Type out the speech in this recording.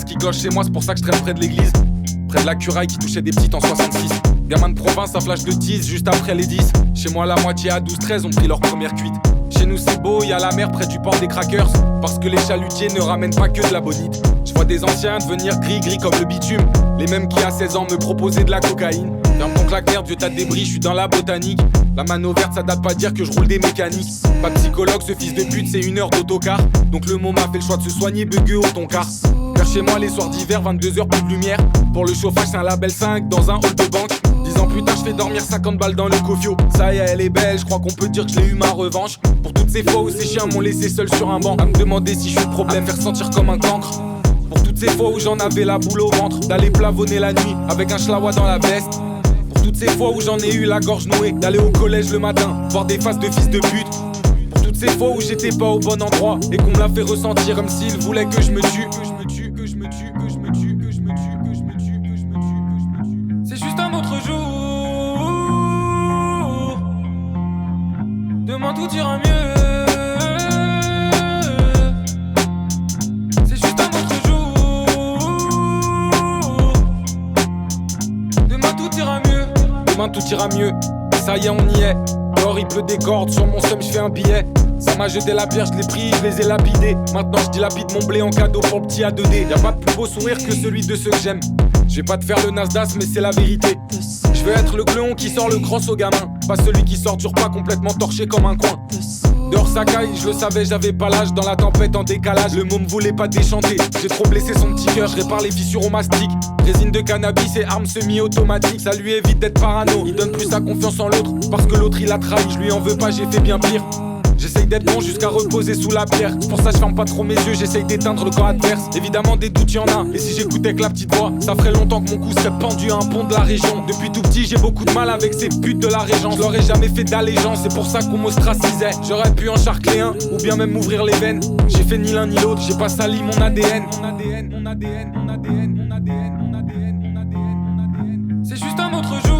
ce qui cloche chez moi, c'est pour ça que je traîne près de l'église. Près de la curaille qui touchait des petites en 66. Gamin de province, un flash de 10 juste après les 10. Chez moi la moitié à 12-13 ont pris leur première cuite. Chez nous c'est beau, y'a la mer près du port des crackers. Parce que les chalutiers ne ramènent pas que de la bonite. Je vois des anciens devenir gris comme le bitume. Les mêmes qui à 16 ans me proposaient de la cocaïne. Ferme donc la merde, vieux tas de débris, je suis dans la botanique. La mano verte, ça date pas de dire que je roule des mécaniques. Pas psychologue, ce fils de pute, c'est 1 heure d'autocar. Donc le môme a fait le choix de se soigner bugueux au toncar. Vers chez moi les soirs d'hiver, 22h plus de lumière. Pour le chauffage c'est un label 5 dans un hall de banque. 10 ans plus tard je fais dormir 50 balles dans le cofio. Ça y est elle est belle, je crois qu'on peut dire que j'ai eu ma revanche. Pour toutes ces fois où ces chiens m'ont laissé seul sur un banc. À me demander si je suis le problème, faire sentir comme un cancre. Pour toutes ces fois où j'en avais la boule au ventre. D'aller plavonner la nuit avec un schlawa dans la veste. Pour toutes ces fois où j'en ai eu la gorge nouée. D'aller au collège le matin, voir des faces de fils de pute. Pour toutes ces fois où j'étais pas au bon endroit. Et qu'on me l'a fait ressentir comme s'il voulait que je me tue. C'est juste un autre jour. Demain tout ira mieux. C'est juste un autre jour. Demain tout ira mieux. Demain tout ira mieux. Ça y est on y est. Dehors il pleut des cordes. Sur mon seum je fais un billet. Ça m'a jeté la pierre, je l'ai pris, je les ai lapidés. Maintenant je dilapide mon blé en cadeau pour le petit A2D. Y'a pas de plus beau sourire que celui de ceux que j'aime. Je vais pas te faire le Nasdaq mais c'est la vérité. Je veux être le cléon qui sort le cross au gamin. Pas celui qui sort du repas complètement torché comme un coin. Dehors ça caille, je le savais, j'avais pas l'âge. Dans la tempête en décalage, le môme voulait pas déchanter. J'ai trop blessé son petit cœur, je répare les fissures au mastic. Résine de cannabis et armes semi-automatiques. Ça lui évite d'être parano, il donne plus sa confiance en l'autre. Parce que l'autre il a trahi, je lui en veux pas, j'ai fait bien pire. J'essaye d'être bon jusqu'à reposer sous la pierre. Pour ça je ferme pas trop mes yeux, j'essaye d'éteindre le camp adverse. Évidemment des doutes y'en a, et si j'écoutais que la petite voix, ça ferait longtemps que mon cou serait pendu à un pont de la région. Depuis tout petit j'ai beaucoup de mal avec ces putes de la régence. Je leur ai jamais fait d'allégeance, c'est pour ça qu'on m'ostracisait. J'aurais pu en charcler un, ou bien même m'ouvrir les veines. J'ai fait ni l'un ni l'autre, j'ai pas sali mon ADN. C'est juste un autre jour.